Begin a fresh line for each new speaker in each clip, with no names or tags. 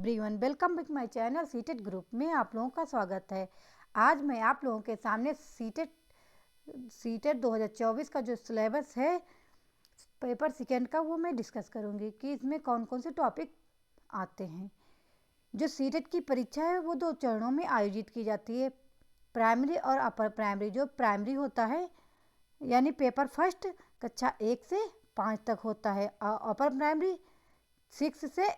Everyone, welcome back my channel CTET group में आप लोगों का स्वागत है। आज मैं आप लोगों के सामने सीटेट 2024 का जो सिलेबस है पेपर सेकेंड का वो मैं डिस्कस करूंगी कि इसमें कौन कौन से टॉपिक आते हैं। जो सीटेट की परीक्षा है वो 2 चरणों में आयोजित की जाती है, प्राइमरी और अपर प्राइमरी। जो प्राइमरी होता है यानी पेपर फर्स्ट कक्षा 1 से 5 तक होता है और अपर प्राइमरी 6 से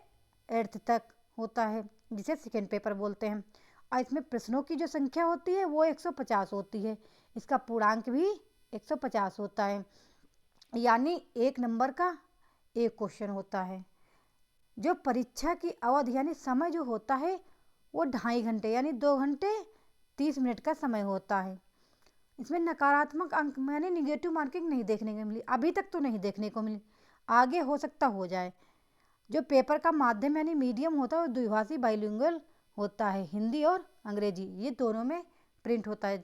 8th तक होता है, जिसे सेकेंड पेपर बोलते हैं। और इसमें प्रश्नों की जो संख्या होती है वो 150 होती है। इसका पूर्णांक भी 150 होता है, यानी 1 नंबर का 1 क्वेश्चन होता है। जो परीक्षा की अवधि यानी समय जो होता है वो 2.5 घंटे यानी 2 घंटे 30 मिनट का समय होता है। इसमें नकारात्मक अंक यानी निगेटिव मार्किंग नहीं देखने को मिली, अभी तक तो नहीं देखने को मिली, आगे हो सकता हो जाए। जो पेपर का माध्यम यानी मीडियम होता है वो द्विभाषी बाइलिंगुअल होता है, हिंदी और अंग्रेजी ये दोनों में प्रिंट होता है।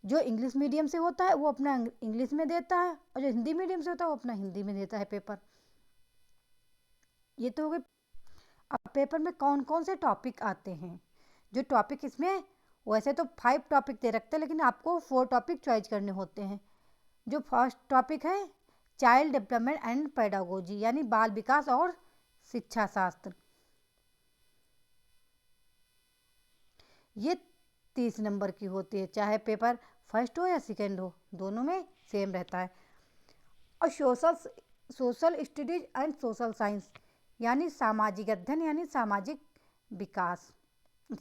जो इंग्लिश मीडियम से होता है वो अपना इंग्लिश में देता है और जो हिंदी मीडियम से होता है वो अपना हिंदी में देता है पेपर। ये तो हो गए। अब पेपर में कौन कौन से टॉपिक आते हैं। जो टॉपिक इसमें वैसे तो 5 टॉपिक दे रखते हैं, लेकिन आपको 4 टॉपिक चॉइस करने होते हैं। जो फर्स्ट टॉपिक है चाइल्ड डेवलपमेंट एंड पेडागोजी यानी बाल विकास और शिक्षा शास्त्र, ये 30 नंबर की होती है, चाहे पेपर फर्स्ट हो या सेकेंड हो, दोनों में सेम रहता है। और social studies and social science यानी सामाजिक अध्ययन यानी सामाजिक विकास,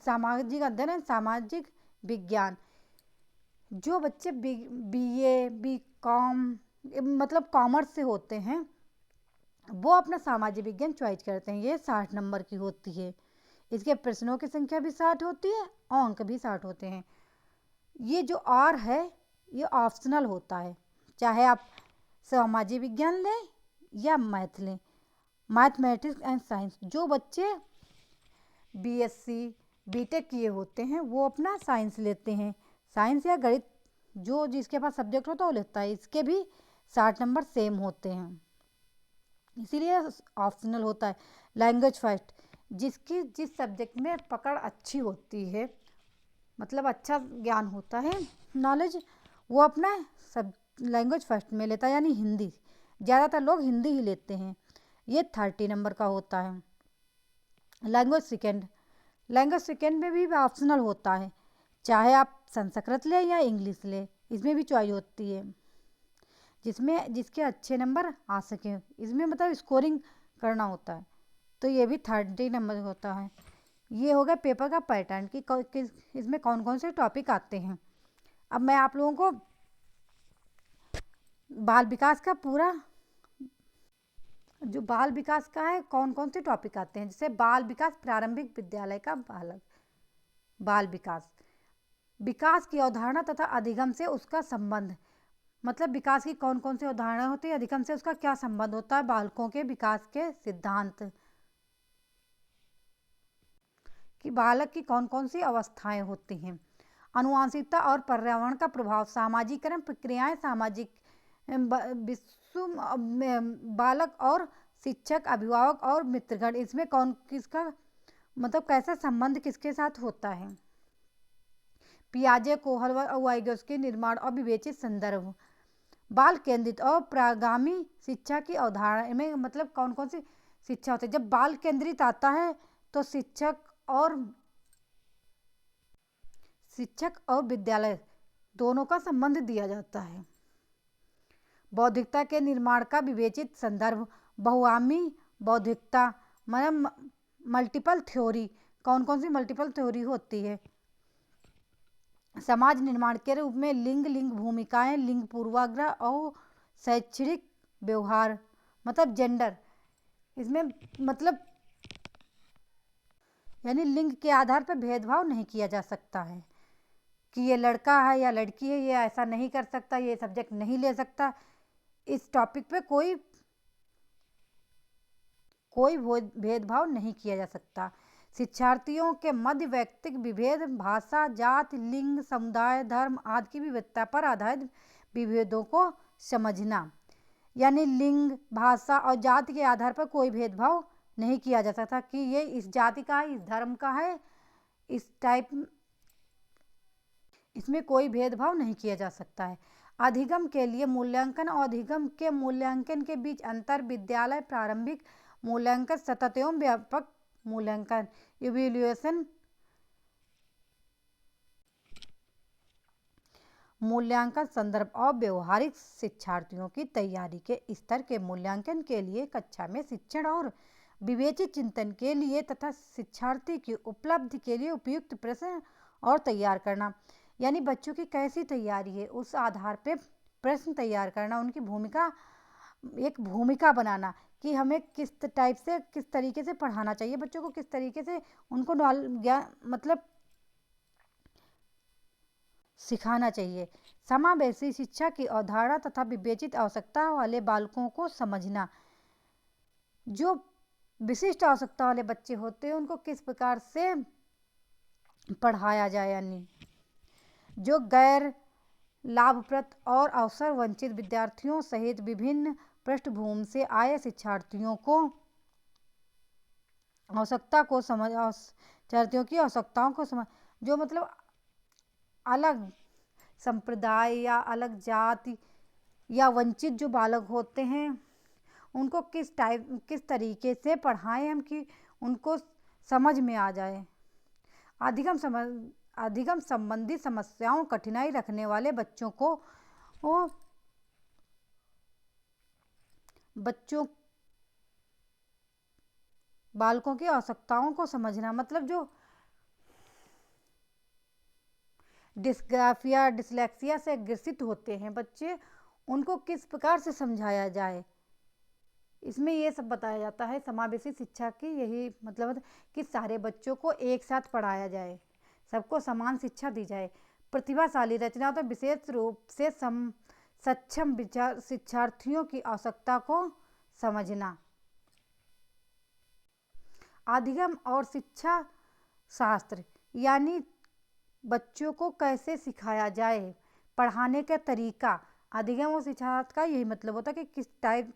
सामाजिक अध्ययन एंड सामाजिक विज्ञान। जो बच्चे BA BCom मतलब कॉमर्स से होते हैं वो अपना सामाजिक विज्ञान चॉइस करते हैं। ये 60 नंबर की होती है। इसके प्रश्नों की संख्या भी 60 होती है और अंक भी 60 होते हैं। ये जो R है ये ऑप्शनल होता है, चाहे आप सामाजिक विज्ञान लें या मैथ लें, मैथमेटिक्स एंड साइंस। जो बच्चे BSc BTech किए होते हैं वो अपना साइंस लेते हैं, साइंस या गणित जो जिसके पास सब्जेक्ट होता है वो लेता है। इसके भी 60 नंबर सेम होते हैं, इसीलिए ऑप्शनल होता है। लैंग्वेज फर्स्ट, जिस सब्जेक्ट में पकड़ अच्छी होती है, मतलब अच्छा ज्ञान होता है, नॉलेज, वो अपना सब लैंग्वेज फर्स्ट में लेता है, यानी हिंदी। ज़्यादातर लोग हिंदी ही लेते हैं, ये 30 नंबर का होता है। लैंग्वेज सेकेंड में भी ऑप्शनल होता है, चाहे आप संस्कृत लें या इंग्लिश लें, इसमें भी चॉइस होती है जिसके अच्छे नंबर आ सकें। इसमें मतलब स्कोरिंग करना होता है, तो ये भी 30 नंबर होता है। ये हो गया पेपर का पैटर्न कि इसमें कौन कौन से टॉपिक आते हैं। अब मैं आप लोगों को बाल विकास का पूरा जो बाल विकास का है कौन कौन से टॉपिक आते हैं, जैसे बाल विकास प्रारंभिक विद्यालय का बाल विकास की अवधारणा तथा अधिगम से उसका संबंध, मतलब विकास की कौन कौन सी अवधारणा होती है, अधिगम से उसका क्या संबंध होता है, बालकों के विकास के सिद्धांत कि बालक की कौन कौन सी अवस्थाएं होती हैं, आनुवंशिकता और पर्यावरण का प्रभाव, सामाजिकरण प्रक्रियाएं, सामाजिक विश्व बालक और शिक्षक, अभिभावक और मित्रगण, इसमें कौन किसका मतलब कैसा संबंध किसके साथ होता है, पियाजे कोहलर और वाइगोत्स्की निर्माण और विवेचित संदर्भ, बाल केंद्रित और प्रागामी शिक्षा की अवधारणा में मतलब कौन कौन सी शिक्षा होती है। जब बाल केंद्रित आता है तो शिक्षक और विद्यालय दोनों का संबंध दिया जाता है। बौद्धिकता के निर्माण का विवेचित संदर्भ, बहुआयामी बौद्धिकता मतलब मल्टीपल थ्योरी, कौन कौन सी मल्टीपल थ्योरी होती है, समाज निर्माण के रूप में लिंग भूमिकाएं, लिंग पूर्वाग्रह और शैक्षणिक व्यवहार मतलब जेंडर, इसमें मतलब यानी लिंग के आधार पर भेदभाव नहीं किया जा सकता है कि ये लड़का है या लड़की है, ये ऐसा नहीं कर सकता, ये सब्जेक्ट नहीं ले सकता। इस टॉपिक पे कोई भेदभाव नहीं किया जा सकता। शिक्षार्थियों के मध्य व्यक्तिगत विभेद, भाषा, जाति, लिंग, समुदाय, धर्म आदि की विविधता पर आधारित विभेदों को समझना, यानी लिंग, भाषा और जाति के आधार पर कोई भेदभाव नहीं किया जा सकता कि ये इस जाति का है, इस धर्म का है, इस टाइप, इसमें कोई भेदभाव नहीं किया जा सकता है। अधिगम के लिए मूल्यांकन और अधिगम के मूल्यांकन के बीच अंतर: विद्यालय प्रारंभिक मूल्यांकन, सतत एवं व्यापक मूल्यांकन, इवैल्यूएशन। मूल्यांकन संदर्भ और व्यवहारिक शिक्षार्थियों की तैयारी के स्तर के मूल्यांकन के लिए कक्षा में शिक्षण और विवेचित चिंतन के लिए तथा शिक्षार्थी की उपलब्धि के लिए उपयुक्त प्रश्न और तैयार करना। यानी बच्चों की कैसी तैयारी है उस आधार पे प्रश्न तैयार करना, उनकी भूमिका, एक भूमिका बनाना कि हमें किस टाइप से, किस तरीके से पढ़ाना चाहिए बच्चों को, किस तरीके से उनको ज्ञान मतलब सिखाना चाहिए। समावेशी शिक्षा की अवधारणा तथा विवेचित आवश्यकता वाले बालकों को समझना। जो विशिष्ट आवश्यकता वाले बच्चे होते हैं उनको किस प्रकार से पढ़ाया जाए, यानी जो गैर लाभप्रद और अवसर वंचित विद्यार्थियों सहित विभिन्न पृष्ठभूमि से आए शिक्षार्थियों को शिक्षार्थियों की आवश्यकताओं को समझ, जो मतलब अलग संप्रदाय या अलग जाति या वंचित जो बालक होते हैं उनको किस तरीके से पढ़ाएं हम कि उनको समझ में आ जाए। अधिगम संबंधी समस्याओं, कठिनाई रखने वाले बच्चों को बालकों की आवश्यकताओं को समझना, मतलब जो डिस्ग्राफिया, डिसलेक्सिया से ग्रसित होते हैं बच्चे, उनको किस प्रकार से समझाया जाए, इसमें ये सब बताया जाता है। समावेशी शिक्षा की यही मतलब है कि सारे बच्चों को एक साथ पढ़ाया जाए, सबको समान शिक्षा दी जाए। प्रतिभाशाली रचनात्मक तो विशेष रूप से सक्षम शिक्षार्थियों की आवश्यकता को समझना। अधिगम और शिक्षा शास्त्र यानी बच्चों को कैसे सिखाया जाए, पढ़ाने का तरीका। अधिगम और शिक्षा शास्त्र का यही मतलब होता है कि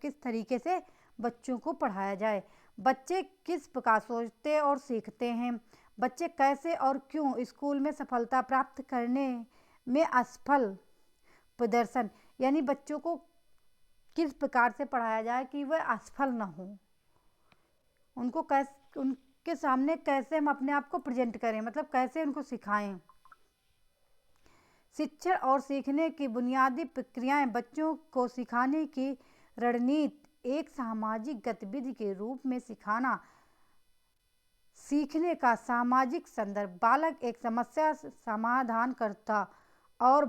किस तरीके से बच्चों को पढ़ाया जाए, बच्चे किस प्रकार सोचते और सीखते हैं, बच्चे कैसे और क्यों स्कूल में सफलता प्राप्त करने में असफल प्रदर्शन, यानी बच्चों को किस प्रकार से पढ़ाया जाए कि वह असफल न हो, उनको उनके सामने कैसे हम अपने आप को प्रेजेंट करें, मतलब कैसे उनको सिखाएं। शिक्षण और सीखने की बुनियादी प्रक्रियाएं। बच्चों को सिखाने की रणनीति एक सामाजिक गतिविधि के रूप में सिखाना। सीखने का सामाजिक संदर्भ। बालक एक समस्या समाधानकर्ता और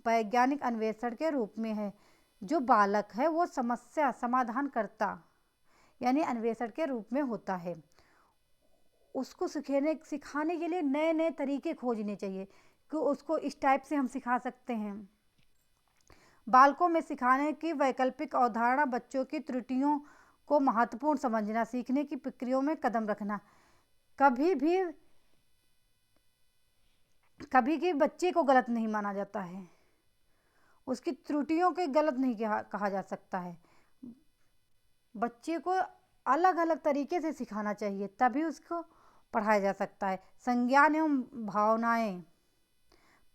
वैज्ञानिक अन्वेषण के रूप में है। जो बालक है वो समस्या समाधानकर्ता यानी अन्वेषण के रूप में होता है। उसको सिखाने के लिए नए नए तरीके खोजने चाहिए कि उसको इस टाइप से हम सिखा सकते हैं। बालकों में सिखाने की वैकल्पिक अवधारणा। बच्चों की त्रुटियों को महत्वपूर्ण समझना, सीखने की प्रक्रियाओं में कदम रखना। कभी भी बच्चे को गलत नहीं माना जाता है, उसकी त्रुटियों के गलत नहीं कहा जा सकता है। बच्चे को अलग अलग तरीके से सिखाना चाहिए, तभी उसको पढ़ाया जा सकता है। संज्ञान एवं भावनाएं।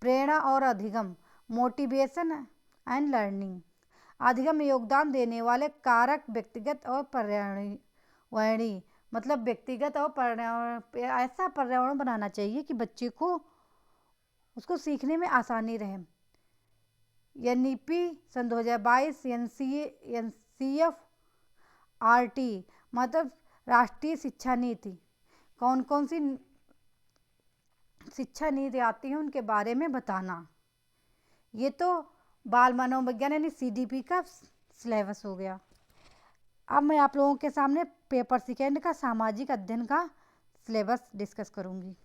प्रेरणा और अधिगम। Motivation and learning. अधिगम में योगदान देने वाले कारक व्यक्तिगत और पर्यावरणीय, मतलब व्यक्तिगत और पर्यावरण, ऐसा पर्यावरण बनाना चाहिए कि बच्चे को उसको सीखने में आसानी रहे। एनईपी सन 2022 एनसीईआरटी मतलब राष्ट्रीय शिक्षा नीति, कौन कौन सी शिक्षा नीति आती है उनके बारे में बताना। ये तो बाल मनोविज्ञान यानी सीडीपी का सिलेबस हो गया। अब मैं आप लोगों के सामने पेपर सेकेंड का सामाजिक अध्ययन का सिलेबस डिस्कस करूंगी।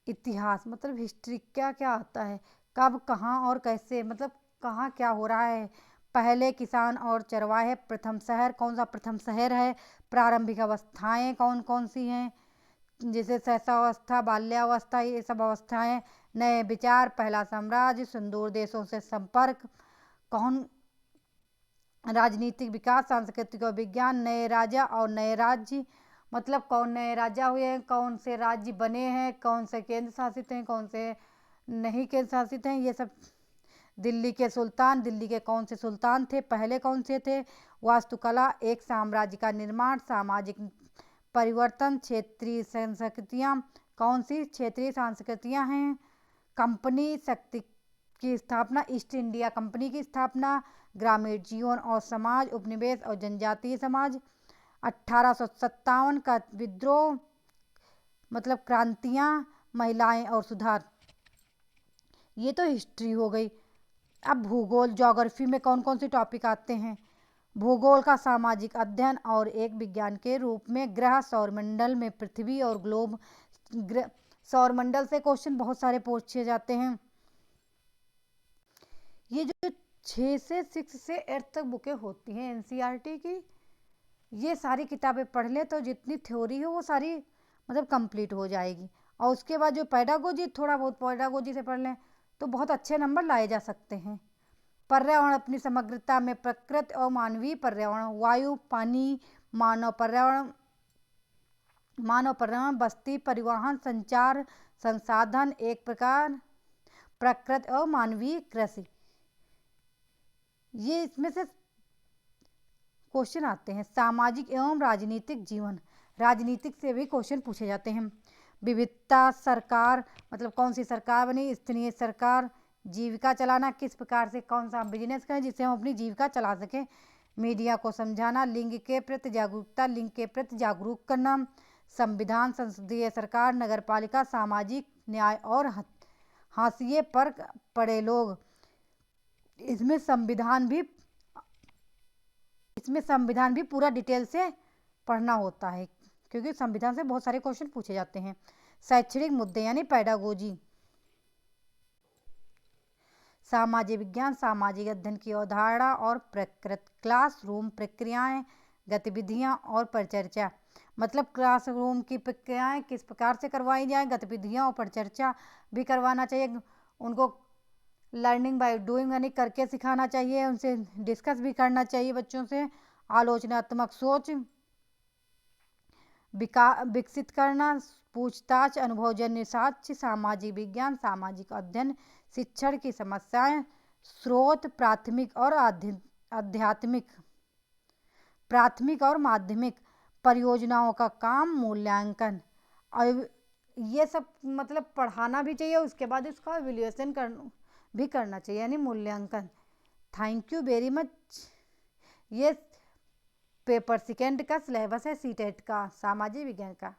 इतिहास मतलब हिस्ट्री, क्या क्या आता है, कब कहाँ और कैसे, मतलब कहाँ क्या हो रहा है, पहले किसान और चरवाहे, प्रथम शहर, कौन सा प्रथम शहर है, प्रारंभिक अवस्थाएं कौन कौन सी हैं, जैसे शैशवावस्था, बाल्यावस्था, ये सब अवस्थाएं, नए विचार, पहला साम्राज्य, सुदूर देशों से संपर्क, कौन राजनीतिक विकास, सांस्कृतिक और विज्ञान, नए राजा और नए राज्य, मतलब कौन नए राजा हुए हैं, कौन से राज्य बने हैं, कौन से केंद्र शासित हैं, कौन से नहीं केंद्र शासित हैं, ये सब। दिल्ली के सुल्तान, दिल्ली के कौन से सुल्तान थे, पहले कौन से थे। वास्तुकला, एक साम्राज्य का निर्माण, सामाजिक परिवर्तन, क्षेत्रीय संस्कृतियाँ, कौन सी क्षेत्रीय संस्कृतियाँ हैं। कंपनी शक्ति की स्थापना, ईस्ट इंडिया कंपनी की स्थापना, ग्रामीण जीवन और समाज, उपनिवेश और जनजातीय समाज, 1857 का विद्रोह, मतलब क्रांतियाँ, महिलाएं और सुधार। ये तो हिस्ट्री हो गई। अब भूगोल, ज्योग्राफी में कौन कौन से टॉपिक आते हैं। भूगोल का सामाजिक अध्ययन और एक विज्ञान के रूप में ग्रह, सौरमंडल में पृथ्वी और ग्लोब। सौरमंडल से क्वेश्चन बहुत सारे पूछे जाते हैं। ये जो 6 से 6 से 8 तक बुकें होती हैं एनसीईआरटी की, ये सारी किताबें पढ़ ले तो जितनी थ्योरी हो वो सारी मतलब कंप्लीट हो जाएगी। और उसके बाद जो पैडागोजी, थोड़ा बहुत पैडागोजी से पढ़ लें तो बहुत अच्छे नंबर लाए जा सकते हैं। पर्यावरण अपनी समग्रता में प्रकृति और मानवीय पर्यावरण, वायु, पानी, मानव पर्यावरण, बस्ती, परिवहन, संचार, संसाधन, एक प्रकार, प्रकृति और मानवीय कृषि, ये इसमें से क्वेश्चन आते हैं। सामाजिक एवं राजनीतिक जीवन, राजनीतिक से भी क्वेश्चन पूछे जाते हैं। विविधता, सरकार, मतलब कौन सी सरकार बनी, स्थानीय सरकार, जीविका चलाना, किस प्रकार से कौन सा बिजनेस करें जिससे हम अपनी जीविका चला सकें, मीडिया को समझाना, लिंग के प्रति जागरूकता, लिंग के प्रति जागरूक करना, संविधान, संसदीय सरकार, नगरपालिका, सामाजिक न्याय और हाशिए पर पड़े लोग। इसमें संविधान भी पूरा डिटेल से पढ़ना होता है क्योंकि संविधान से बहुत सारे क्वेश्चन पूछे जाते हैं। शैक्षणिक मुद्दे यानी पैडागोजी, सामाजिक विज्ञान, सामाजिक अध्ययन की अवधारणा और प्रकृति, क्लासरूम प्रक्रियाएं, गतिविधियां और परिचर्चा, मतलब क्लासरूम की प्रक्रियाएं किस प्रकार से करवाई जाए, गतिविधियां और परिचर्चा भी करवाना चाहिए। उनको लर्निंग बाय डूइंग यानी करके सिखाना चाहिए, उनसे डिस्कस भी करना चाहिए बच्चों से। आलोचनात्मक सोच विकसित करना, पूछताछ, अनुभवजन्य साक्ष्य, सामाजिक विज्ञान, सामाजिक अध्ययन, शिक्षण की समस्याएं, स्रोत, प्राथमिक और आध्यात्मिक, प्राथमिक और माध्यमिक परियोजनाओं का काम, मूल्यांकन, और ये सब मतलब पढ़ाना भी चाहिए। उसके बाद इसका इवैल्यूएशन भी करना चाहिए यानी मूल्यांकन। Thank you very much. ये पेपर सेकेंड का सिलेबस है सीटेट का, सामाजिक विज्ञान का।